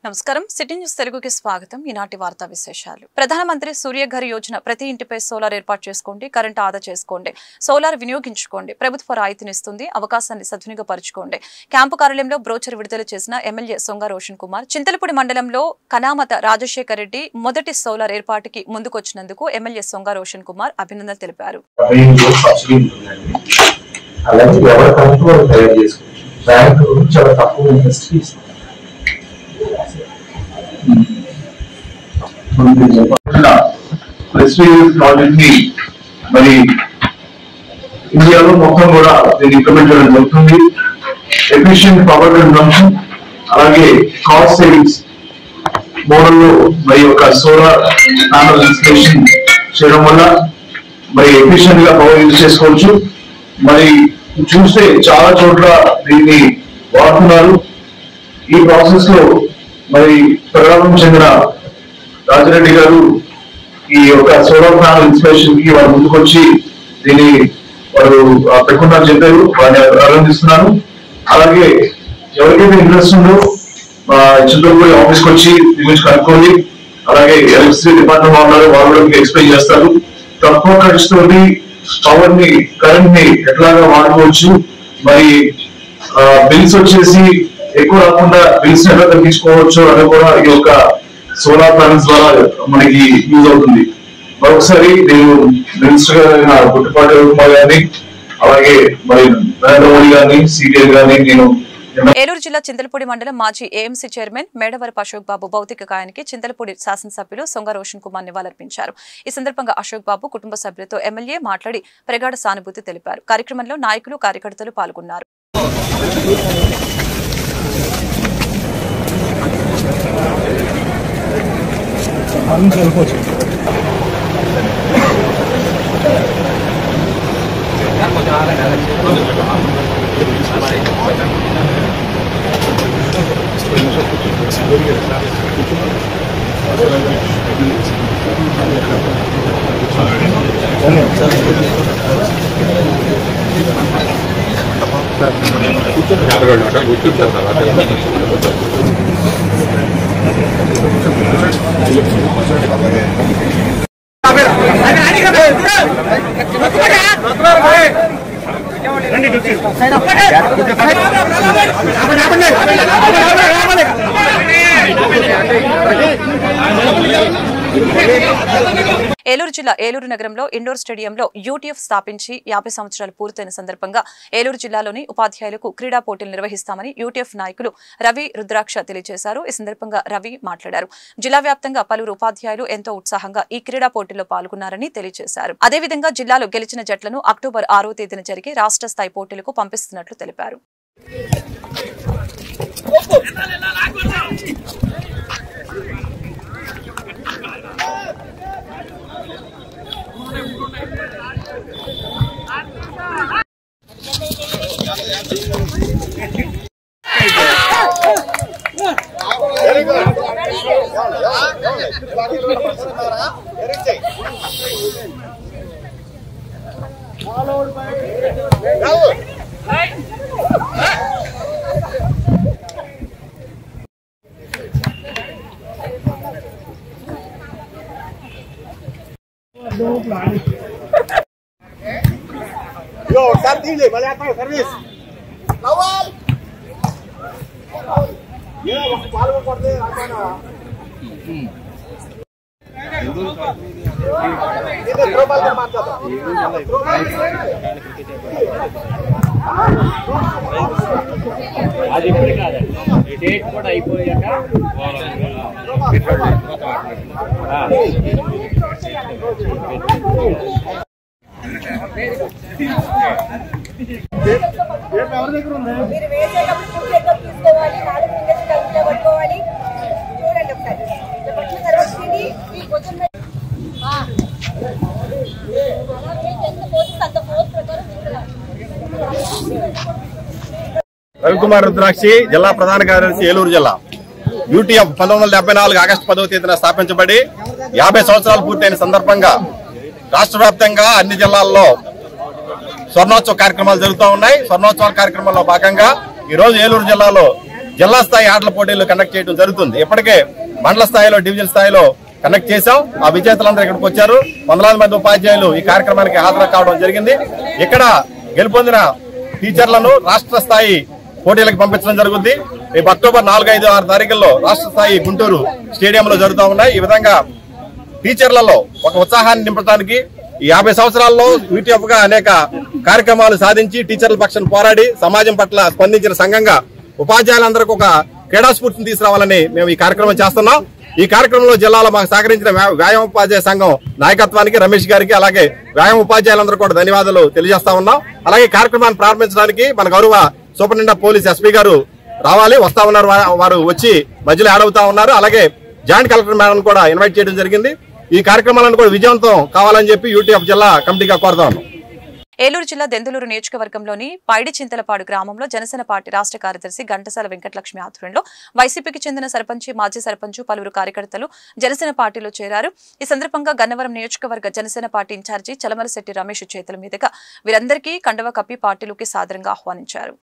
నమస్కారం city news తెలుగుకి స్వాగతం ఈనాటి వార్తా విశేషాలు ప్రధానమంత్రి సూర్యఘర్ యోజన ప్రతి ఇంటిపై సోలార్ ఏర్పాటు చేసుకోండి కరెంట్ ఆదా చేసుకోండి సోలార్ వినియోగించుకోండి ప్రభుత్వ రాయితీనిస్తుంది అవకాశాన్ని సద్వినియోగపరచుకోండి క్యాంపు కార్యాలయంలో బ్రోచర్ విడుదల చేసిన ఎమ్మెల్యే సొంగ రోషన్ కుమార్ చింతలపూడి మండలంలో కనామత రాజశేఖర్ రెడ్డి మొదటి సోలార్ ఏర్పాటుకి ముందుకొచ్చినందుకు ఎమ్మెల్యే సొంగ రోషన్ కుమార్ అభినందనలు తెలిపారు మరి ఇండియాలో మొత్తం కూడా దీన్ని ఇంప్లిమెంట్ చేయడం జరుగుతుంది. ఎఫిషియెంట్ పవర్ కన్సంప్షన్ అలాగే కాస్ట్ సేవింగ్స్ మోడల్లో మరి ఒక సోలార్ ప్యానల్ ఇన్స్టలేషన్ చేయడం వల్ల మరి ఎఫిషియెంట్ గా పవర్ యూజ్ చేసుకోవచ్చు. మరి చూస్తే చాలా చోట్ల దీన్ని వాడుతున్నారు. ఈ ప్రాసెస్ లో మరి ప్రగడం చెందిన రాజిరెడ్డి గారు ఈ యొక్క సోలార్ ప్యానల్ ఇన్స్టలేషన్ కి వారు ముందుకొచ్చి దీన్ని వారు పెట్టుకుంటారని చెప్పారు. వారిని అభినందిస్తున్నాను. అలాగే ఎవరికైతే ఇంట్రెస్ట్ ఉందో చింతలపూడి ఆఫీస్కి వచ్చి దీని గురించి కనుక్కోండి. అలాగే ఎలక్ట్రిసిటీ డిపార్ట్మెంట్ లో ఉన్నారు, వాళ్ళు కూడా మీకు ఎక్స్ప్లెయిన్ చేస్తారు. తక్కువ ఖర్చుతోటి పవర్ ని కరెంట్ ని ఎట్లాగా వాడుకోవచ్చు, మరి బిల్స్ వచ్చేసి ఎక్కువ రాకుండా బిల్స్ ఎట్లా తగ్గించుకోవచ్చు అని కూడా ఈ యొక్క సోలార్ ప్యానల్స్ ద్వారా మనకి యూజ్ అవుతుంది. మరొకసారి నేను మినిస్టర్ గారు గుట్టుపాటి కుమార్ గారిని అలాగే మరి నరేంద్ర మోడీ గారిని సిపిఐ గారిని నేను ఏలూరు జిల్లా చింతలపూడి మండలం మాజీ ఏఎంసీ చైర్మన్ మేడవరపు అశోక్ బాబు భౌతిక కాయానికి చింతలపూడి శాసనసభ్యులు సొంగ రోషన్ కుమార్ నివాళులర్పించారు. ఈ సందర్భంగా అశోక్ బాబు కుటుంబ సభ్యులతో ఎమ్మెల్యే మాట్లాడి ప్రగాఢ సానుభూతి తెలిపారు. కార్యక్రమంలో నాయకులు కార్యకర్తలు పాల్గొన్నారు. ఏలూరు జిల్లా ఏలూరు నగరంలో ఇండోర్ స్టేడియంలో యూటీఎఫ్ స్థాపించి 50 సంవత్సరాలు పూర్తయిన సందర్భంగా ఏలూరు జిల్లాలోని ఉపాధ్యాయులకు క్రీడా పోటీలు నిర్వహిస్తామని యూటీఎఫ్ నాయకులు రవి రుద్రాక్ష తెలియజేశారు. ఈ సందర్భంగా రవి మాట్లాడారు. జిల్లా వ్యాప్తంగా పలువురు ఉపాధ్యాయులు ఎంతో ఉత్సాహంగా ఈ క్రీడా పోటీల్లో పాల్గొన్నారని తెలియజేశారు. అదేవిధంగా జిల్లాలో గెలిచిన జట్లను అక్టోబర్ 6వ తేదీన జరిగే రాష్ట్ర స్థాయి పోటీలకు పంపిస్తున్నట్లు తెలిపారు. Yo, Sardine, vale a todo servicio. Lawal. Ya, palu porde agana. Ini global ke mata tuh. అది ఇప్పుడు కాదు డేట్ కూడా అయిపోయాక ఎవరి దగ్గర ఉంది మీరు వేసేటప్పుడు ఫుడ్ ఎక్కడ తీసుకోవాలి 4 ఫింగర్స్ కలిపి పట్టుకోవాలి చూడండి ఒకసారి ఇట్లా పట్టిన తర్వాత తిని ఈ పొద్దున్న ఎంత పోతుంది అంత పోస్ట్ ప్రకారం రవికుమార్ రుద్రాక్షి జిల్లా ప్రధాన కార్యదర్శి ఏలూరు జిల్లా యూటీఎఫ్ 1974 ఆగస్టు 10వ తేదీన స్థాపించబడి 50 సంవత్సరాలు పూర్తయిన సందర్భంగా రాష్ట్ర వ్యాప్తంగా అన్ని జిల్లాల్లో స్వర్ణోత్సవ కార్యక్రమాలు జరుగుతూ ఉన్నాయి. స్వర్ణోత్సవ కార్యక్రమంలో భాగంగా ఈ రోజు ఏలూరు జిల్లాలో జిల్లా స్థాయి ఆటల పోటీలు కండక్ట్ చేయడం జరుగుతుంది. ఇప్పటికే మండల స్థాయిలో, డివిజన్ స్థాయిలో కండక్ట్ చేశాం. ఆ విజేతలందరూ ఇక్కడికి వచ్చారు. వందలాది మంది ఉపాధ్యాయులు ఈ కార్యక్రమానికి హాజరు కావడం జరిగింది. ఇక్కడ గెలుపొందిన టీచర్లను రాష్ట్ర స్థాయి పోటీలకు పంపించడం జరుగుతుంది. రేపు అక్టోబర్ 4, 5, 6 తారీఖుల్లో రాష్ట్ర స్థాయి గుంటూరు స్టేడియంలో జరుగుతూ ఉన్నాయి. ఈ విధంగా టీచర్లలో ఒక ఉత్సాహాన్ని నింపడానికి ఈ 50 సంవత్సరాల్లో యూటీఎఫ్ గా అనేక కార్యక్రమాలు సాధించి టీచర్ల పక్షాన పోరాడి సమాజం పట్ల స్పందించిన సంఘంగా ఉపాధ్యాయులందరికీ ఒక క్రీడా స్ఫూర్తిని తీసుకురావాలని మేము ఈ కార్యక్రమం చేస్తున్నాం. ఈ కార్యక్రమంలో జిల్లాలో మాకు సహకరించిన వ్యాయామ ఉపాధ్యాయ సంఘం నాయకత్వానికి, రమేష్ గారికి, అలాగే వ్యాయామ ఉపాధ్యాయులందరూ కూడా ధన్యవాదాలు తెలియజేస్తా ఉన్నాం. అలాగే కార్యక్రమాన్ని ప్రారంభించడానికి మన గౌరవ సూపరింటెండెంట్ ఆఫ్ పోలీస్ ఎస్పీ గారు రావాలి, వస్తా ఉన్నారు. వారు వచ్చి మధ్యలో యాడ్ అవుతా ఉన్నారు. అలాగే జాయింట్ కలెక్టర్ మేడం కూడా ఇన్వైట్ చేయడం జరిగింది. ఈ కార్యక్రమాలను కూడా విజయవంతం కావాలని చెప్పి యూటీఎఫ్ జిల్లా కమిటీగా కోరుతా ఉన్నాం. ఏలూరు జిల్లా దెందులూరు నియోజకవర్గంలోని పైడి చింతలపాడు గ్రామంలో జనసేన పార్టీ రాష్ట్ర కార్యదర్శి ఘంటసాల వెంకటలక్ష్మి ఆధ్వర్యంలో వైసీపీకి చెందిన సర్పంచ్, మాజీ సర్పంచ్, పలువురు కార్యకర్తలు జనసేన పార్టీలో చేరారు. ఈ సందర్భంగా గన్నవరం నియోజకవర్గ జనసేన పార్టీ ఇన్ఛార్జి చలమలశెట్టి రమేష్ చేతుల మీదుగా వీరందరికీ కండవ కప్పి పార్టీలోకి సాదరంగా ఆహ్వానించారు.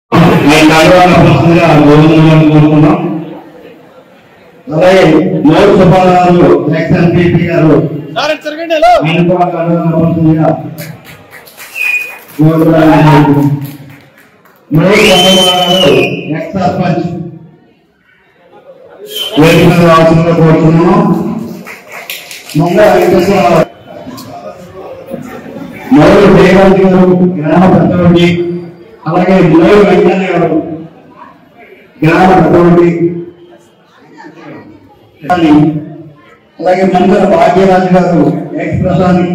అలాగే వెంకయ్య గారు గ్రామ పెద్దోడి, అలాగే మంగళ భాగ్యరాజు గారు ఎక్స్ప్రెస్ అని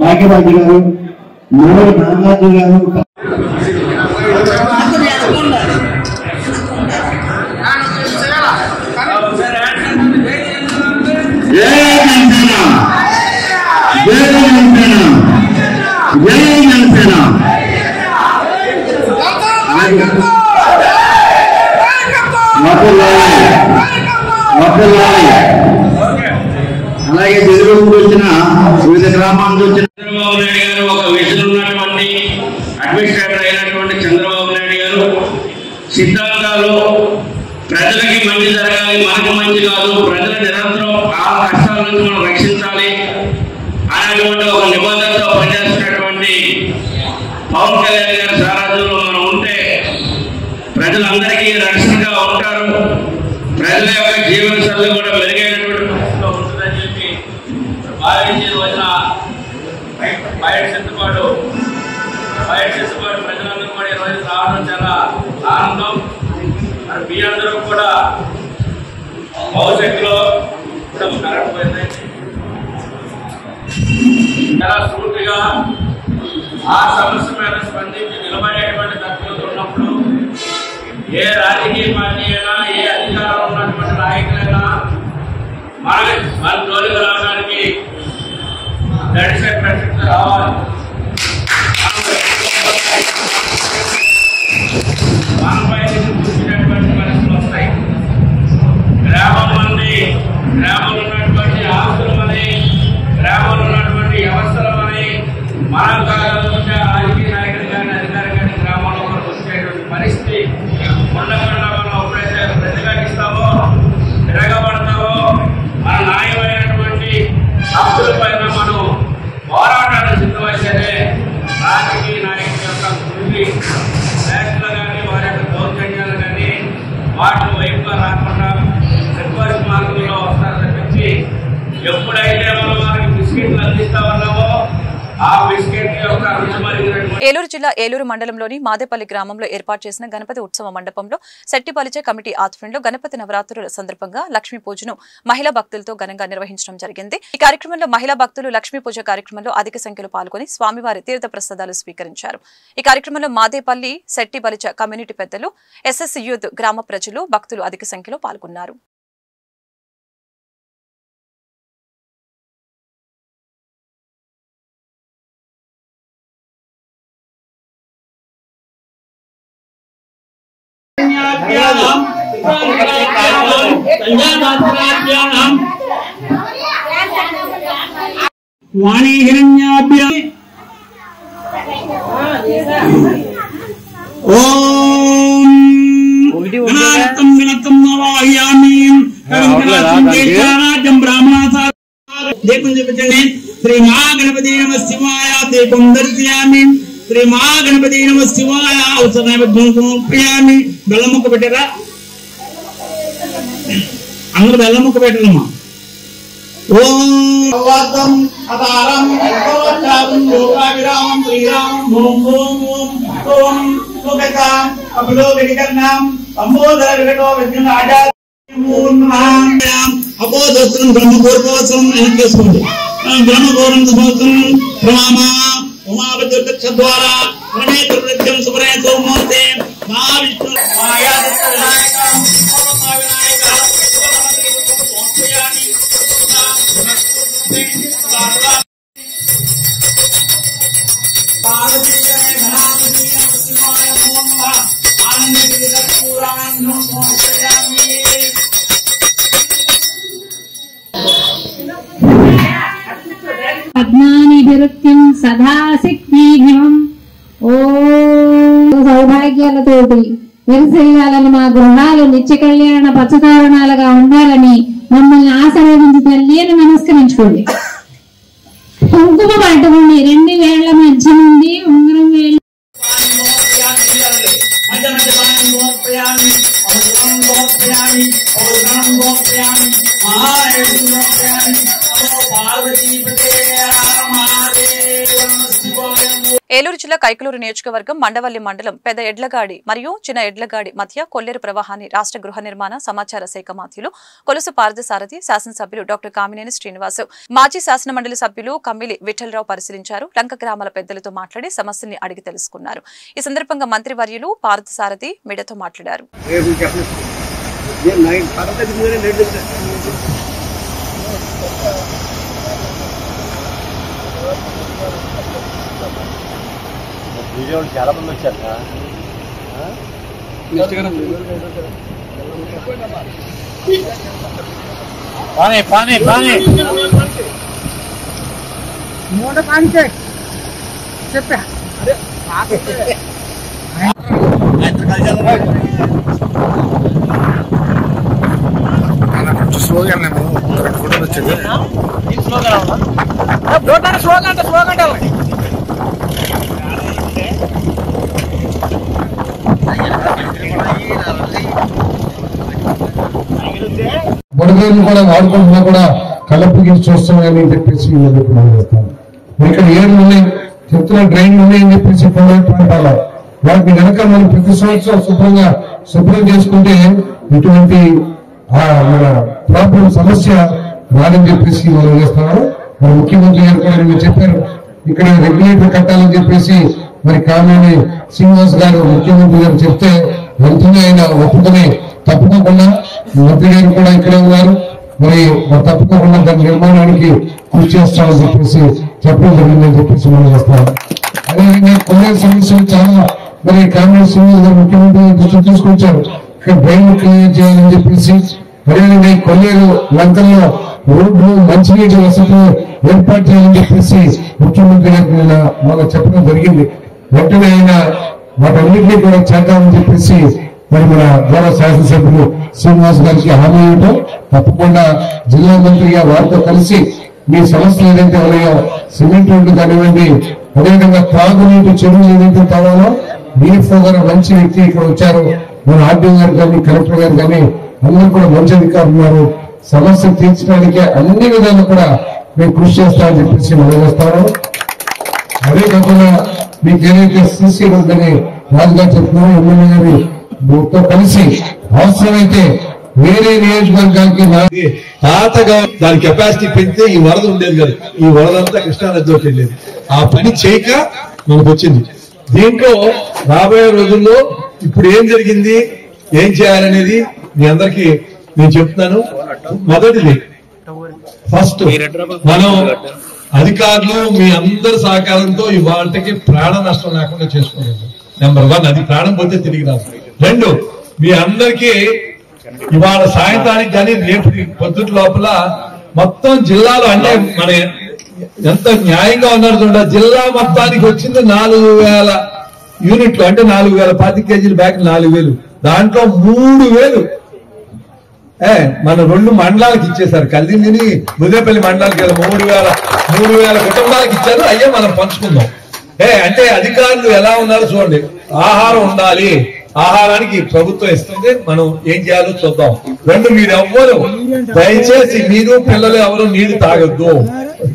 భాగ్యరాజు గారు, మూడు నాగార్జు గారు, అలాగే తెలుగు వచ్చిన వివిధ గ్రామాల నుంచి చంద్రబాబు నాయుడు గారు, ఒక విజన్ ఉన్నటువంటి అడ్మినిస్ట్రేటర్ అయినటువంటి చంద్రబాబు నాయుడు గారు సిద్ధాంతాలు ప్రజలకి మంచి జరగాలి, మనకు మంచి కాదు, ప్రజల నిరంతరం ఆ కష్టాల నుంచి మనం రక్షించాలి అనేటువంటి ఒక నిబంధనతో పనిచేస్తున్నటువంటి పవన్ కళ్యాణ్ గారి సారథ్యంలో మనం ఉంటే ప్రజలందరికీ రక్షణగా ఉంటారు. ప్రజల యొక్క జీవన శైలి కూడా మెరుగైనటువంటి పరిస్థితిలో ఉంటుందని చెప్పి భావించి వచ్చిన బయట సిద్ధపాటు ప్రజలందరూ కూడా ఈరోజు రావడం చాలా ఆనందం. మరి మీ అందరూ కూడా భవిష్యత్తులో కరెంట్ పోయింది చాలా సూటిగా ఆ సమస్య మీద స్పందించి నిలబడేటువంటి తత్వం ఉన్నప్పుడు ఏ రాజకీయ పార్టీ అయినా, ఏ అధికారం ఉన్నటువంటి నాయకులైనా మన జోలికి రావడానికి గడిచే ప్రశ్న రావాలి. మనపై చూసినటువంటి పరిస్థితులు వస్తాయి. గ్రామంలో ఉన్నటువంటి ఆస్తులమని, గ్రామంలో ఉన్నటువంటి వ్యవస్థలమని మనం కాకపోతే రాజకీయ నాయకులు కానీ, అధికారులు కానీ గ్రామంలో మనకు వచ్చేటువంటి పరిస్థితి ఉండకుండా మనం ఎప్పుడైతే ప్రతిఘటిస్తామో, తిరగబడతామో, మన న్యాయమైనటువంటి హక్కుల పైన మనం పోరాటాన్ని సిద్ధమైతేనే రాజకీయ నాయకుల యొక్క కృషి నేతలు కానీ, వారి యొక్క దౌర్జన్యాలు కానీ వాటి వైపుగా రాకుండా రివర్స్ మార్గంలో వస్తారు తప్పించి ఎప్పుడైతే మనం వారికి బిస్కెట్లు అందిస్తా ఉన్నామో ఆ బిస్కెట్ యొక్క ఏలూరు జిల్లా ఏలూరు మండలంలోని మాదేపల్లి గ్రామంలో ఏర్పాటు చేసిన గణపతి ఉత్సవ మండపంలో శెట్టిపలిచే కమిటీ ఆధ్వర్యంలో గణపతి నవరాత్రుల సందర్భంగా లక్ష్మీ పూజను మహిళా భక్తులతో ఘనంగా నిర్వహించడం జరిగింది. ఈ కార్యక్రమంలో మహిళా భక్తులు లక్ష్మీ పూజ కార్యక్రమంలో అధిక సంఖ్యలో పాల్గొని స్వామివారి తీర్థ ప్రసాదాలు స్వీకరించారు. ఈ కార్యక్రమంలో మాదేపల్లి శెట్టిపలిచ కమ్యూనిటీ పెద్దలు, ఎస్ఎస్ యూత్ గ్రామ ప్రజలు, భక్తులు అధిక సంఖ్యలో పాల్గొన్నారు. వాణీ హిరణ్యాభ్య శ్రీ మహాగణపతి నమ శివాయ దీపం దర్శయామి. శ్రీ మహాగణపతి నమ శివాయ సమర్పయామి. బెల్లం ముక్క పెట్టారా? అందరూ బెల్లం ముక్క పెట్టారమ్మా. ఓం శ్రీరామం ఓం ఓం ఓం ఓం అపోదస్త్రం బ్రహ్మగౌరవోత్సవం చేసుకోండి. బ్రహ్మగౌరవం ప్రమామ ఉమాపతి ద్వారా ప్రణేతం సుప్రయ సోమూర్తే మహావిష్ణు పద్మానిభిరుత్యం సదాశక్తిభం. ఓం సౌభాగ్యాలతోటి వెలిసేయాలని, మా గృహాలు నిత్య కళ్యాణ పచ్చతోరణాలుగా ఉండాలని మమ్మల్ని ఆశీర్వదించి తల్లి అని నమస్కరించుకోండి. కుంకుమ పట్టుకోండి. 2 వేళ్ల మధ్య నుండి ఉంగరం వేలు ఏలూరు జిల్లా కైకలూరు నియోజకవర్గం మండవల్లి మండలం పెద్ద ఎడ్లగాడి మరియు చిన్న ఎడ్లగాడి మధ్య కొల్లేరు ప్రవాహాన్ని రాష్ట్ర గృహ నిర్మాణ సమాచార శాఖ మంత్రులు కొలుసు పార్థసారథి, శాసనసభ్యులు డాక్టర్ కామినేని శ్రీనివాసు, మాజీ శాసన మండలి సభ్యులు కమ్మిలి విఠలరావు పరిశీలించారు. లంక గ్రామాల పెద్దలతో మాట్లాడి సమస్యల్ని అడిగి తెలుసుకున్నారు. ఈ సందర్భంగా మంత్రివర్యులు పార్థసారథి మీడియాతో మాట్లాడారు. చాలా మంది వచ్చారు. పానీ పానీ పానీ మూట పానికే చెప్పా. కొంచెం స్లోగా నేను 2 ఫోటోలు వచ్చేది. స్లోగా అంటే బుడగలను కూడా వాడుకుంటున్నా కూడా కలపకి చూస్తున్నాయని చెప్పేసి చేస్తాను. ఇక్కడ 7 ఉన్నాయి చెప్తున్న డ్రైన్లు ఉన్నాయని చెప్పేసి కొన్ని ప్రాంతాల్లో వాటిని కనుక మనం ప్రతి సంవత్సరం శుభ్రం చేసుకుంటే ఇటువంటి మన ప్రాబ్లం సమస్య రాదని చెప్పేసి మనం చేస్తున్నాము. మన ముఖ్యమంత్రి గారు కూడా మీరు చెప్పారు ఇక్కడ రెగ్యులేటర్ కట్టాలని చెప్పేసి మరి కామినేని శ్రీనివాస్ గారు ముఖ్యమంత్రి గారు చెప్తే వెంటనే ఆయన ఒప్పుకొని తప్పకుండా మంత్రి గారు కూడా ఇక్కడే ఉన్నారు. మరి తప్పకుండా దాని నిర్మాణానికి కృషి చేస్తామని చెప్పేసి చెప్పడం జరిగిందని చెప్పేసి మనం చేస్తాం. అదేవిధంగా కొన్ని సమస్యలు చాలా మరి కాంగ్రెస్ ముఖ్యమంత్రి దృష్టి తీసుకొచ్చారు. ఇక్కడ డ్రైన్ క్లియర్ చేయాలని చెప్పేసి, అదేవిధంగా ఈ కొల్లేరు లంకల్లో రోడ్లు మంచినీటి వసతులు ఏర్పాటు చేయాలని చెప్పేసి ముఖ్యమంత్రి గారికి మనం చెప్పడం జరిగింది. వెంటనే ఆయన వాటన్నింటినీ కూడా చేద్దామని చెప్పేసి మరి మన గౌరవ శాసనసభ్యులు శ్రీనివాస్ గారికి హామీ ఇవ్వటం, తప్పకుండా జిల్లా మంత్రిగా వారితో కలిసి మీ సమస్యలు ఏదైతే ఉన్నాయో సిమెంట్ రోడ్లు కానివ్వండి, అదేవిధంగా త్రాగునీటి చెరువులు ఏదైతే కావాలో డిఎఫ్ఓ గారు మంచి వ్యక్తి ఇక్కడ వచ్చారు. మన ఆర్డీఓ గారు కానీ కలెక్టర్ గారు కానీ అందరూ కూడా మంచి అధికారులు ఉన్నారు. సమస్య తీర్చడానికి అన్ని విధాలు కూడా మేము కృషి చేస్తామని చెప్పేసి మనం చేస్తాము. అదే కాకుండా మీకు ఏదైతే సీసీ రోడ్ అని రాజుగారు చెప్తున్నారో ఎమ్మెల్యే గారితో కలిసి అవసరమైతే వేరే నియోజకవర్గానికి పాతగా దాని కెపాసిటీ పెంచితే ఈ వరద ఉండేది కదా, ఈ వరదంతా కృష్ణానదిలోకి వెళ్ళేది. ఆ పని చేయక మనకు వచ్చింది. దీంట్లో రాబోయే రోజుల్లో ఇప్పుడు ఏం జరిగింది, ఏం చేయాలనేది మీ అందరికీ నేను చెప్తున్నాను. మొదటిది ఫస్ట్ మనం అధికారులు మీ అందరి సహకారంతో ఇవాళకి ప్రాణ నష్టం లేకుండా చేసుకోలేదు. నెంబర్ 1 అది. ప్రాణం పోతే తిరిగి రాదు. 2 మీ అందరికీ ఇవాళ సాయంత్రానికి కానీ రేపు పొద్దుటి లోపల మొత్తం జిల్లాలో అంటే మన ఎంత న్యాయంగా ఉన్నారు చూడ. జిల్లా మొత్తానికి వచ్చింది 4,000 యూనిట్లు, అంటే 4,000 20 కేజీల బ్యాగ్ 4,000. దాంట్లో 3,000 మన 2 మండలాలకు ఇచ్చేశారు. కల్దిండిని బుదేపల్లి మండలానికి 3,000 కుటుంబాలకు ఇచ్చారు. అయ్యే మనం పంచుకుందాం. అంటే అధికారులు ఎలా ఉన్నారో చూడండి. ఆహారం ఉండాలి, ఆహారానికి ప్రభుత్వం ఇస్తుంది, మనం ఏం చేయాలో చూద్దాం. 2, మీరు ఎవ్వరు దయచేసి మీరు పిల్లలు ఎవరు నీళ్లు తాగొద్దు.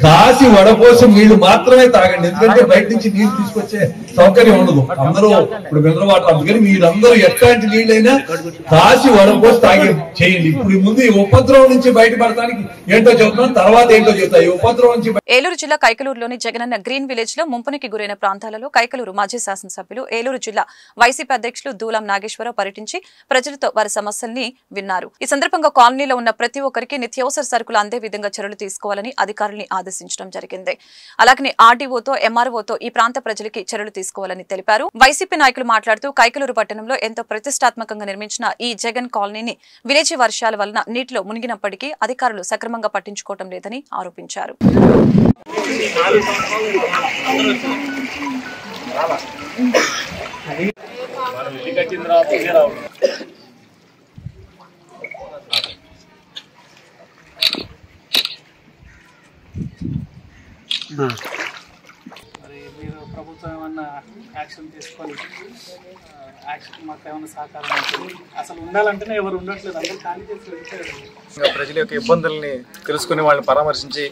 కాసి వడపోసి నీళ్లు మాత్రమే తాగండి. ఎందుకంటే బయట నుంచి నీళ్లు తీసుకొచ్చే సౌకర్యం ఉండదు. అందరూ ఇప్పుడు మినరల్ వాటర్, అందుకని మీరందరూ ఎట్లాంటి నీళ్ళైనా కాసి వడపోసి తాగే చేయండి. ఇప్పుడు ముందు ఈ ఉపద్రవం నుంచి బయటపడటానికి ఏంటో చెబుతున్నాం, తర్వాత ఏంటో చెబుతాయి. ఈ ఉపద్రవం నుంచి ఏలూరు జిల్లా కైకలూరులోని జగనన్న గ్రీన్ విలేజ్ లో ముంపునికి గురైన ప్రాంతాలలో కైకలూరు మాజీ శాసనసభ్యులు ఏలూరు జిల్లా వైసీపీ అధ్యక్షులు దూలం నాగేశ్వరరావు పర్యటించి ప్రజలతో వారి సమస్యల్ని విన్నారు. ఈ సందర్భంగా కాలనీలో ఉన్న ప్రతి ఒక్కరికి నిత్యావసర సరుకులు అందే విధంగా చర్యలు తీసుకోవాలని అధికారుల్ని ఆదేశించడం జరిగింది. అలాగే ఆర్డీఓతో ఎంఆర్ఓతో ఈ ప్రాంత ప్రజలకి చర్యలు తీసుకోవాలని తెలిపారు. వైసీపీ నాయకులు మాట్లాడుతూ కైకలూరు పట్టణంలో ఎంతో ప్రతిష్టాత్మకంగా నిర్మించిన ఈ జగన్ కాలనీని విలేజీ వర్షాల వలన నీటిలో మునిగినప్పటికీ అధికారులు సక్రమంగా పట్టించుకోవడం లేదని ఆరోపించారు. మరి మీరు ప్రభుత్వం ఏమన్నా యాక్షన్ తీసుకొని యాక్షన్ మాకు ఏమైనా సహకారం ఉంటుంది. అసలు ఉండాలంటేనే ఎవరు ఉండట్లేదు, అందరూ ఖాళీ చేసి వెళ్ళిపోయారు. ప్రజల యొక్క ఇబ్బందుల్ని తెలుసుకుని వాళ్ళని పరామర్శించి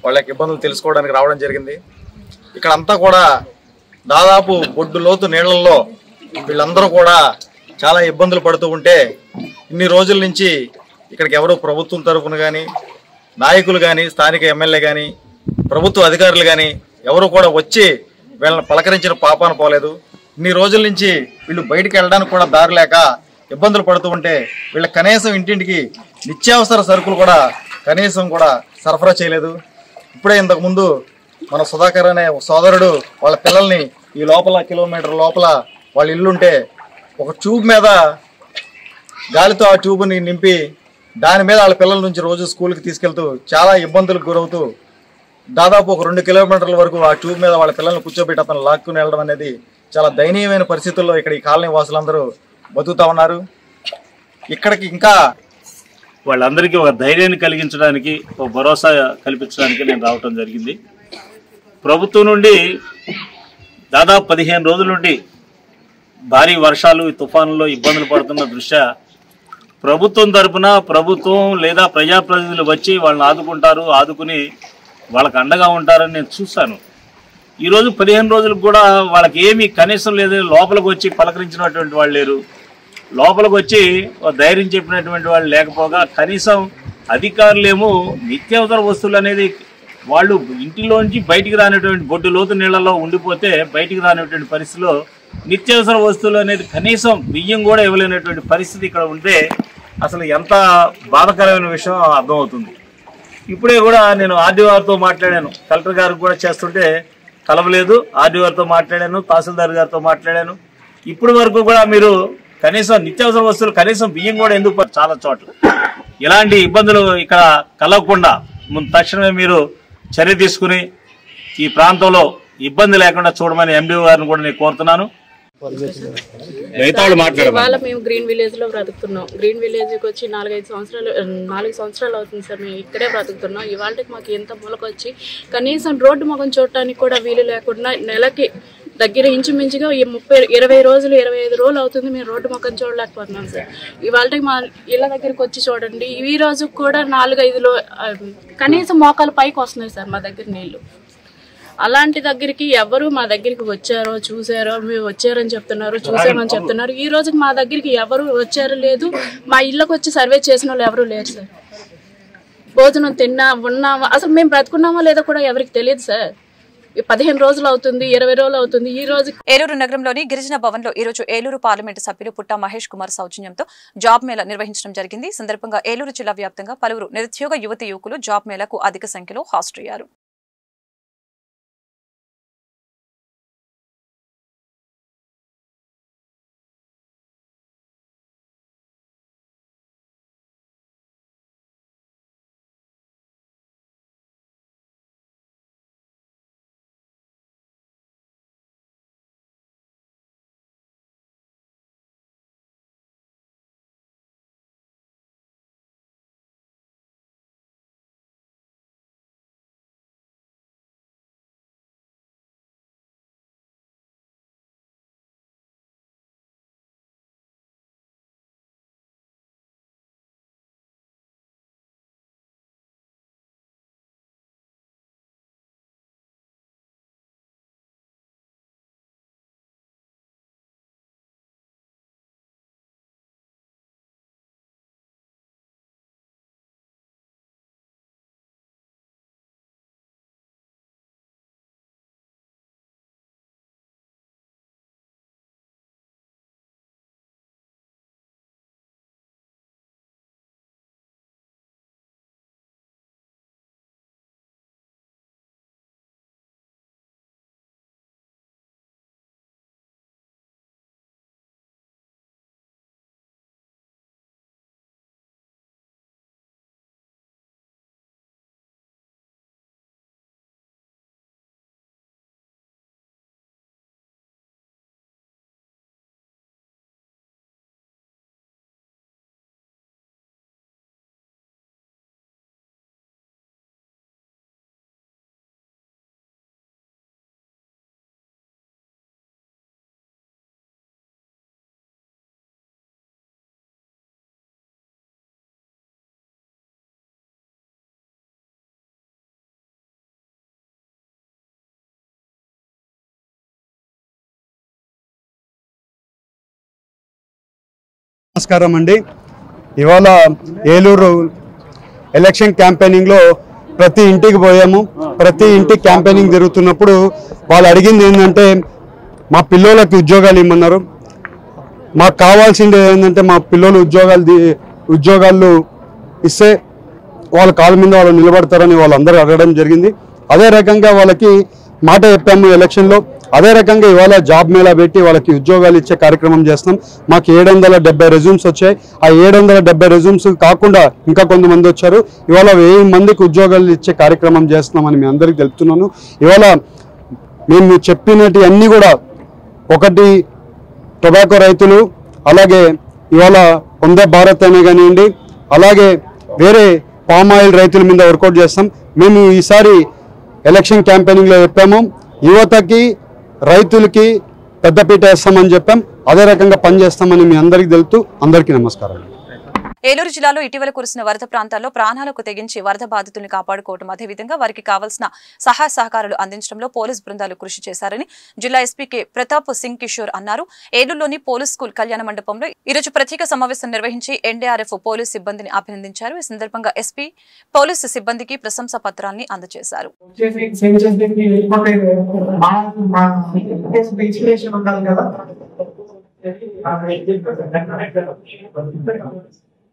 వాళ్ళ యొక్క ఇబ్బందులు తెలుసుకోవడానికి రావడం జరిగింది. ఇక్కడ అంతా కూడా దాదాపు బొడ్డు లోతు నీళ్లలో వీళ్ళందరూ కూడా చాలా ఇబ్బందులు పడుతూ ఉంటే ఇన్ని రోజుల నుంచి ఇక్కడికి ఎవరు ప్రభుత్వం తరఫున కానీ నాయకులు కానీ స్థానిక ఎమ్మెల్యే కానీ ప్రభుత్వ అధికారులు కానీ ఎవరు కూడా వచ్చి వీళ్ళని పలకరించిన పాపాన పోలేదు. ఇన్ని రోజుల నుంచి వీళ్ళు బయటికి వెళ్ళడానికి కూడా దారి లేక ఇబ్బందులు పడుతూ ఉంటే వీళ్ళ కనీసం ఇంటింటికి నిత్యావసర సరుకులు కూడా కనీసం కూడా సరఫరా చేయలేదు. ఇప్పుడే ఇంతకుముందు మన సుధాకర్ అనే సోదరుడు వాళ్ళ పిల్లల్ని ఈ లోపల కిలోమీటర్ లోపల వాళ్ళ ఇల్లుంటే ఒక ట్యూబ్ మీద గాలితో ఆ ట్యూబ్ని నింపి దాని మీద వాళ్ళ పిల్లల నుంచి రోజు స్కూల్కి తీసుకెళ్తూ చాలా ఇబ్బందులకు గురవుతూ దాదాపు ఒక 2 కిలోమీటర్ల వరకు ఆ ట్యూబ్ మీద వాళ్ళ పిల్లల్ని కూర్చోబెట్టి అతను లాక్కుని వెళ్ళడం అనేది చాలా దయనీయమైన పరిస్థితుల్లో ఇక్కడ ఈ కాలనీ వాసులందరూ బతుకుతా ఉన్నారు. ఇక్కడికి ఇంకా వాళ్ళందరికీ ఒక ధైర్యాన్ని కలిగించడానికి, ఒక భరోసా కల్పించడానికి నేను రావటం జరిగింది. ప్రభుత్వం నుండి దాదాపు 15 రోజుల నుండి భారీ వర్షాలు తుఫానుల్లో ఇబ్బందులు పడుతున్న దృష్ట్యా ప్రభుత్వం తరపున ప్రభుత్వం లేదా ప్రజాప్రతినిధులు వచ్చి వాళ్ళని ఆదుకుని వాళ్ళకి అండగా ఉంటారని నేను చూశాను. ఈరోజు 15 రోజులకు కూడా వాళ్ళకి ఏమీ కనీసం లేదు. లోపలికి వచ్చి పలకరించినటువంటి వాళ్ళు లేరు, లోపలికి వచ్చి ధైర్యం చెప్పినటువంటి వాళ్ళు లేకపోగా కనీసం అధికారులేమో నిత్యావసర వస్తువులు అనేది వాళ్ళు ఇంటిలోంచి బయటికి రానటువంటి బొడ్డు లోతు నీళ్లలో ఉండిపోతే బయటికి రానటువంటి పరిస్థితిలో నిత్యావసర వస్తువులు అనేది కనీసం బియ్యం కూడా ఇవ్వలేనటువంటి పరిస్థితి ఇక్కడ ఉంటే అసలు ఎంత బాధాకరమైన విషయం అర్థమవుతుంది. ఇప్పుడే కూడా నేను ఆర్డీఓతో మాట్లాడాను, కలెక్టర్ గారికి కూడా చేస్తుంటే కలవలేదు. ఆర్డీఓతో మాట్లాడాను, తహసీల్దార్ గారితో మాట్లాడాను. ఇప్పటి వరకు కూడా మీరు కనీసం నిత్యావసర వస్తువులు కనీసం బియ్యం కూడా ఎందుకు చాలా చోట్ల ఇలాంటి ఇబ్బందులు ఇక్కడ కలగకుండా తక్షణమే మీరు చర్య తీసుకుని ఈ ప్రాంతంలో ఇబ్బంది లేకుండా చూడమని ఎండిఓ గారిని కూడా నేను కోరుతున్నాను. ఇవాళ మేము గ్రీన్ విలేజ్ లో బ్రతుకుతున్నాం. గ్రీన్ విలేజ్ కి వచ్చి 4 సంవత్సరాలు అవుతుంది సార్. మేము ఇక్కడే బ్రతుకుతున్నాం. ఇవాళకి మాకు ఎంత మూలకొచ్చి కనీసం రోడ్డు మొగం చూడటానికి కూడా వీలు లేకుండా నెలకి దగ్గర ఇంచుమించుగా 20 రోజులు 25 రోజులు అవుతుంది మేము రోడ్డు మొక్కను చూడలేకపోతున్నాం సార్. ఇవాళకి మా ఇళ్ళ దగ్గరికి వచ్చి చూడండి, ఈ రోజు కూడా 4-5 కనీసం మోకాలు పైకి వస్తున్నాయి సార్ మా దగ్గర నీళ్లు. అలాంటి దగ్గరికి ఎవరు మా దగ్గరికి వచ్చారో చూసారో, మేము వచ్చారని చెప్తున్నారు, చూసామని చెప్తున్నారు. ఈ రోజుకి మా దగ్గరికి ఎవరు వచ్చారో లేదు. మా ఇళ్ళకి వచ్చి సర్వే చేసిన వాళ్ళు ఎవరు లేరు సార్. భోజనం ఉన్నామా అసలు మేము బ్రతుకున్నామా లేదో కూడా ఎవరికి తెలియదు సార్. 15 రోజులు అవుతుంది, 20 రోజులు అవుతుంది. ఈ రోజు ఏలూరు నగరంలోని గిరిజన భవన్ లో ఈ రోజు ఏలూరు పార్లమెంటు సభ్యులు పుట్టా మహేష్ కుమార్ సౌజన్యంతో జాబ్ మేళా నిర్వహించడం జరిగింది. ఈ సందర్భంగా ఏలూరు జిల్లా వ్యాప్తంగా పలువురు నిరుద్యోగ యువతి యువకులు జాబ్ మేళాకు అధిక సంఖ్యలో హాజరయ్యారు. నమస్కారం అండి. ఇవాళ ఏలూరు ఎలక్షన్ క్యాంపెయినింగ్లో ప్రతి ఇంటికి పోయాము. ప్రతి ఇంటికి క్యాంపెయినింగ్ జరుగుతున్నప్పుడు వాళ్ళు అడిగింది ఏంటంటే మా పిల్లలకి ఉద్యోగాలు ఇమ్మన్నారు. మాకు కావాల్సింది ఏంటంటే మా పిల్లలు ఉద్యోగాలు ఇస్తే వాళ్ళ కాళ్ళ మీద వాళ్ళు నిలబడతారని వాళ్ళందరూ అడగడం జరిగింది. అదే రకంగా వాళ్ళకి మాట చెప్పాము ఎలక్షన్లో. అదే రకంగా ఇవాళ జాబ్ మేళా పెట్టి వాళ్ళకి ఉద్యోగాలు ఇచ్చే కార్యక్రమం చేస్తున్నాం. మాకు 770 రెజ్యూమ్స్ వచ్చాయి. ఆ 770 రెజ్యూమ్స్ కాకుండా ఇంకా కొంతమంది వచ్చారు. ఇవాళ 1000 మందికి ఉద్యోగాలు ఇచ్చే కార్యక్రమం చేస్తున్నామని మీ అందరికీ తెలుపుతున్నాను. ఇవాళ మేము చెప్పినట్టు అన్నీ కూడా ఒకటి టొబాకో రైతులు, అలాగే ఇవాళ వందే భారత్ అనే కానివ్వండి, అలాగే వేరే పామ్ ఆయిల్ రైతుల మీద వర్కౌట్ చేస్తాం. మేము ఈసారి ఎలక్షన్ క్యాంపెయినింగ్లో చెప్పాము యువతకి రైతులకి పెద్దపీట వేస్తామని చెప్పాం. అదే రకంగా పనిచేస్తామని మీ అందరికీ తెలుపుతూ అందరికీ నమస్కారం. ఏలూరు జిల్లాలో ఇటీవల కురిసిన వరద ప్రాంతాల్లో ప్రాణాలకు తెగించి వరద బాధితుల్ని కాపాడుకోవడం, అదేవిధంగా వారికి కావాల్సిన సహాయ సహకారాలు అందించడంలో పోలీస్ బృందాలు కృషి చేశారని జిల్లా ఎస్పీ కె ప్రతాప్ సింగ్ కిషోర్ అన్నారు. ఏలూరులోని పోలీస్ స్కూల్ కళ్యాణ మండపంలో ఈరోజు ప్రత్యేక సమావేశం నిర్వహించి ఎన్డీఆర్ఎఫ్ పోలీస్ సిబ్బందిని అభినందించారు. ఈ సందర్భంగా ఎస్పీ పోలీసు సిబ్బందికి ప్రశంసా పత్రాన్ని అందజేశారు.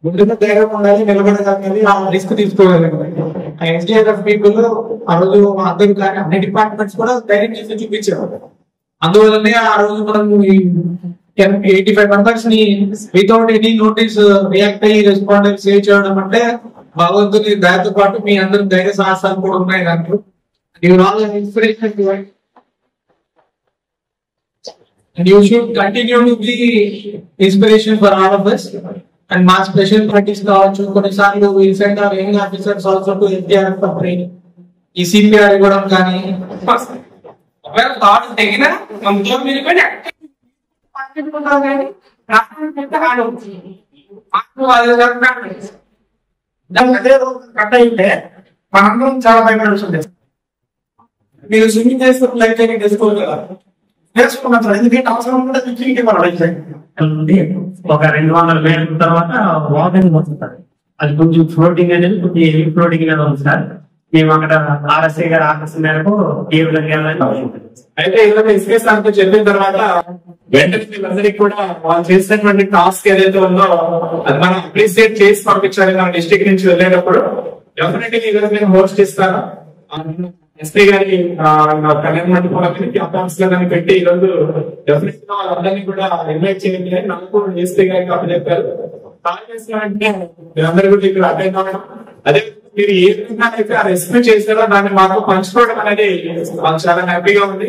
ముందుగా ధైర్యం ఉండాలి, నిలబడగలగాలి, రిస్క్ తీసుకోగలగాలి. ఎన్డీఆర్ఎఫ్ పీపుల్ ఆ రోజు అందరూ కానీ అన్ని డిపార్ట్మెంట్స్ కూడా ధైర్యం చేసి చూపించారు. అందువల్లనే ఆ రోజు మనం 85 మెంబర్స్ ని వితౌట్ ఎనీ నోటీస్ రియాక్ట్ అయ్యి రెస్పాండెంట్ సేవ్ చేయడం అంటే భగవంతుని దయతో పాటు మీ అందరి ధైర్య సాహసాలు కూడా ఉన్నాయి దాంట్లో. You should continue to be inspiration for all of us. And మా స్పెషల్ ప్రాక్టీస్ కావచ్చు, కొన్నిసార్లు రీసెంట్ గా young officers also to NTR for training, ఈ సిపిఆర్ ఇవ్వడం కానీ కట్ అయితే మనందరం చాలా భయపడాల్సి. మీరు స్విమ్మింగ్ చేస్తున్న లైఫ్ జాకెట్ వేసుకోవాలి కదా, వేసుకున్నాం సార్. ఎందుకంటే అవసరం కూడా ఒక 200 మీటర్ల తర్వాత వాకింగ్ వస్తుంది. అది కొంచెం ఫ్లోటింగ్ అనేది కొంచెం హెవీ ఫ్లోటింగ్ అనేది ఉంది సార్. మేము అక్కడ ఆర్ఎస్ఐ గారి ఆకర్షణ మేరకు ఏ విధంగా అయితే ఇలా ఇస్కేసానికి చెప్పిన తర్వాత వెంటనే వీళ్ళందరికీ కూడా వాళ్ళు చేసినటువంటి టాస్క్ ఏదైతే ఉందో అది మనం అప్రిసియేట్ చేసి పంపించాలి. మన డిస్ట్రిక్ట్ నుంచి వెళ్ళేటప్పుడు డెఫినెట్లీ ఈ రోజు నేను హోస్ట్ ఇస్తాను. ఎస్పీ గారి కళ్యాణ మండపాలకి అకౌంట్స్ లో కానీ పెట్టి ఈ రోజు డెఫినెట్ గా వాళ్ళందరినీ కూడా ఇన్వైట్ చేయండి అని నాకు ఎస్పీ గారికి అప్పుడు చెప్పారు. కాల్ చేసినారంటే మీరందరూ కూడా ఇక్కడ అటెండ్ అవ్వడం, అదే మీరు ఏ విధంగా అయితే ఆ రెస్పీ చేశారో దాన్ని మాకు పంచుకోవడం అనేది మాకు చాలా హ్యాపీగా ఉంది.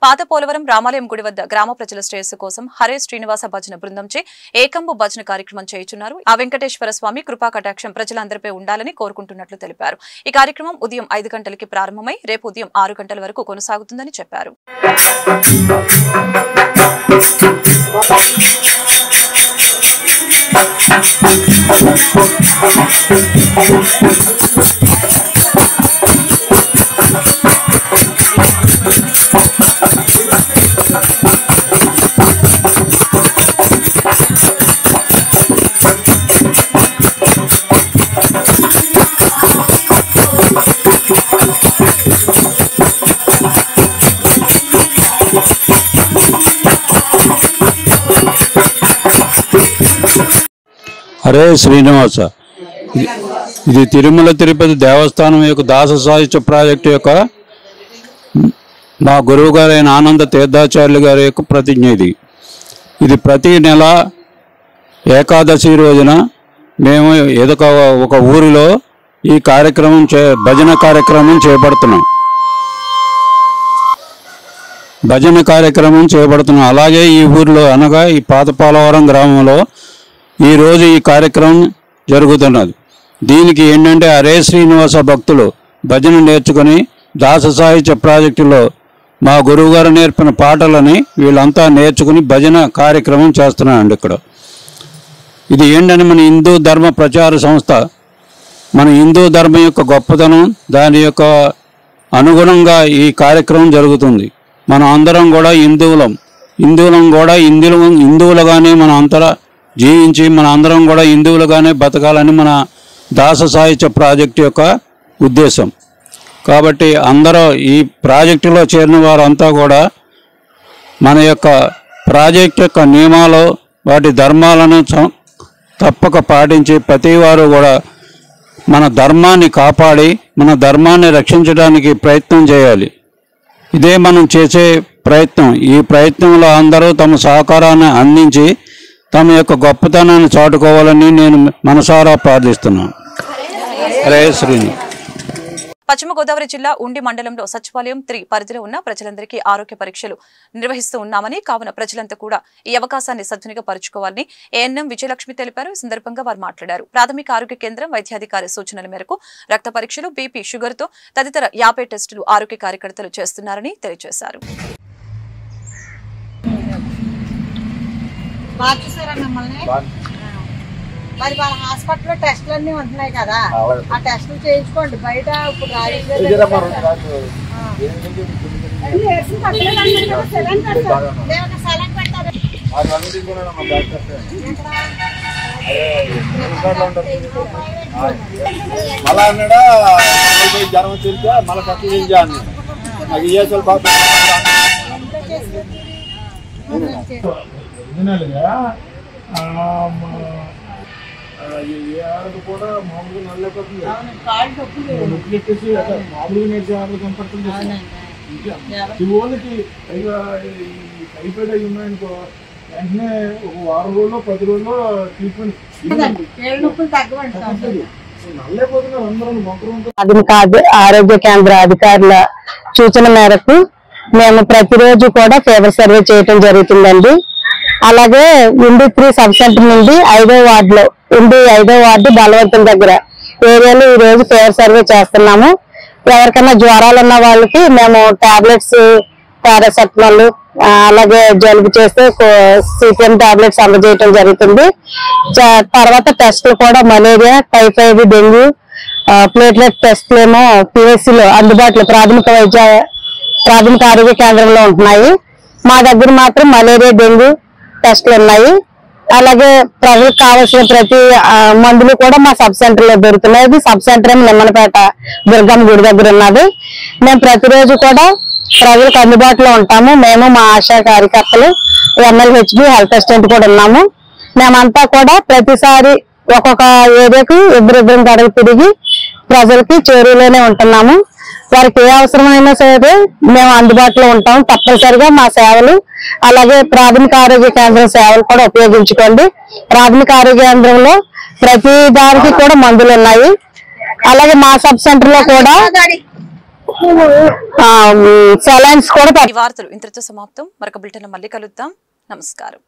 పాత పోలవరం రామాలయం గుడి వద్ద గ్రామ ప్రజల శ్రేయస్సు కోసం హరే శ్రీనివాస భజన బృందంచే ఏకంబు భజన కార్యక్రమం చేయుచున్నారు. ఆ వెంకటేశ్వర స్వామి కృపా కటాక్షం ప్రజలందరిపై ఉండాలని కోరుకుంటున్నట్లు తెలిపారు. ఈ కార్యక్రమం ఉదయం 5 గంటలకి ప్రారంభమై రేపు ఉదయం 6 గంటల వరకు కొనసాగుతుందని చెప్పారు. హరే శ్రీనివాస. ఇది తిరుమల తిరుపతి దేవస్థానం యొక్క దాస సాహిత్య ప్రాజెక్టు యొక్క మా గురువు గారైన ఆనంద తీర్థాచార్యులు గారి యొక్క ప్రతిజ్ఞ. ఇది ప్రతి నెల ఏకాదశి రోజున మేము ఏదో ఒక ఊరిలో ఈ కార్యక్రమం భజన కార్యక్రమం చేపడుతున్నాం. అలాగే ఈ ఊరిలో అనగా ఈ పాతపాలవరం గ్రామంలో ఈరోజు ఈ కార్యక్రమం జరుగుతున్నది. దీనికి ఏంటంటే హరే శ్రీనివాస భక్తులు భజన నేర్చుకుని దాస సాహిత్య ప్రాజెక్టులో మా గురువుగారు నేర్పిన పాటలని వీళ్ళంతా నేర్చుకుని భజన కార్యక్రమం చేస్తున్నారండి. ఇక్కడ ఇది ఏంటంటే మన హిందూ ధర్మ ప్రచార సంస్థ. మన హిందూ ధర్మం యొక్క గొప్పతనం దాని యొక్క అనుగుణంగా ఈ కార్యక్రమం జరుగుతుంది. మనం అందరం కూడా హిందువులుగానే మనం అంతటా జీవించి మన అందరం కూడా హిందువులుగానే బతకాలని మన దాస సాహిత్య ప్రాజెక్టు యొక్క ఉద్దేశం. కాబట్టి అందరూ ఈ ప్రాజెక్టులో చేరిన వారంతా కూడా మన యొక్క ప్రాజెక్ట్ యొక్క నియమాలు వాటి ధర్మాలను తప్పక పాటించి ప్రతి వారు కూడా మన ధర్మాన్ని కాపాడి మన ధర్మాన్ని రక్షించడానికి ప్రయత్నం చేయాలి. ఇదే మనం చేసే ప్రయత్నం. ఈ ప్రయత్నంలో అందరూ తమ సహకారాన్ని అందించి తమ యొక్క గొప్పతనాన్ని చాటుకోవాలని నేను మనసారా ప్రార్థిస్తున్నాను. హరే శ్రీని. పశ్చిమ గోదావరి జిల్లా ఉండి మండలంలో సచివాలయం 3 పరిధిలో ఉన్న ప్రజలందరికీ ఆరోగ్య పరీక్షలు నిర్వహిస్తూ ఉన్నామని, కావున ప్రజలంతా కూడా ఈ అవకాశాన్ని సద్వినియోగపరచుకోవాలని ఏఎన్ఎం విజయలక్ష్మి తెలిపారు. ఈ సందర్భంగా వారు మాట్లాడారు. ప్రాథమిక ఆరోగ్య కేంద్రం వైద్యాధికారి సూచనల మేరకు రక్త పరీక్షలు, బీపీ, షుగర్తో తదితర 50 టెస్టులు ఆరోగ్య కార్యకర్తలు చేస్తున్నారని తెలియజేశారు. మరి వాళ్ళ హాస్పిటల్లో టెస్టులు అన్ని ఉంటున్నాయి కదా, ఆ టెస్టులు చేయించుకోండి. బయట ఇప్పుడు మళ్ళా అన్నాడా జ్వరం తిరిగితే మళ్ళీ కట్లు చేయాలి. నాకు ఈఎస్ఎల్ కూడా మామూలుగా నల్లకపోతుంది. నొప్పికెట్టేసి మామూలుగా నేర్చే వాళ్ళు కనపడుతుంది. వాళ్ళకి టైఫాయిడ్ అయి ఉన్నాయనుకో వెంటనే ఒక వారం రోజుల్లో 10 రోజుల్లో ట్రీట్మెంట్. ప్రాథమిక ఆరోగ్య కేంద్ర అధికారుల సూచన మేరకు మేము ప్రతిరోజు కూడా ఫీవర్ సర్వే చేయటం జరుగుతుందండి. అలాగే ఉండి 3 సబ్ సెంటర్ నుండి 5వ వార్డులో ఉండి 5వ వార్డు బలవంతం దగ్గర ఏరియాలో ఈ రోజు ఫీవర్ సర్వే చేస్తున్నాము. ఎవరికైనా జ్వరాలు ఉన్న వాళ్ళకి మేము టాబ్లెట్స్, పారాసెటమాల్, అలాగే జలుబు చేస్తే సిపిఎం టాబ్లెట్స్ అందజేయటం జరుగుతుంది. తర్వాత టెస్టులు కూడా మలేరియా, టైఫాయిడ్, డెంగ్యూ, ప్లేట్లెట్ టెస్టులు ఏమో పిఎస్సిలో అందుబాటులో ప్రాథమిక ఆరోగ్య కేంద్రంలో ఉంటున్నాయి. మా దగ్గర మాత్రం మలేరియా, డెంగ్యూ టెస్టులు ఉన్నాయి. అలాగే ప్రజలకు కావాల్సిన ప్రతి మందులు కూడా మా సబ్ సెంటర్ లో దొరుకుతున్నాయి. సబ్ సెంటర్ ఏమో నిమ్మనపేట దుర్గమ్మ గుడి దగ్గర ఉన్నది. మేము ప్రతిరోజు కూడా ప్రజలకు అందుబాటులో ఉంటాము. మేము మా ఆశా కార్యకర్తలు MLHB హెల్త్ అసిస్టెంట్ కూడా ఉన్నాము. మేమంతా కూడా ప్రతిసారి ఒక్కొక్క ఏరియాకి ఇద్దరు గడవ తిరిగి ప్రజలకి చేరువలోనే ఉంటున్నాము. వారికి ఏ అవసరమైనా సరే మేము అందుబాటులో ఉంటాము. తప్పనిసరిగా మా సేవలు, అలాగే ప్రాథమిక ఆరోగ్య కేంద్రం సేవలు కూడా ఉపయోగించుకోండి. ప్రాథమిక ఆరోగ్య కేంద్రంలో ప్రతి దానికి కూడా మందులు ఉన్నాయి. అలాగే మా సబ్ సెంటర్ లో కూడా సెలైన్స్ కూడా. ఈ వార్తలు ఇంతటితో సమాప్తం. మరొక బులెటిన్ మళ్ళీ కలుద్దాం. నమస్కారం.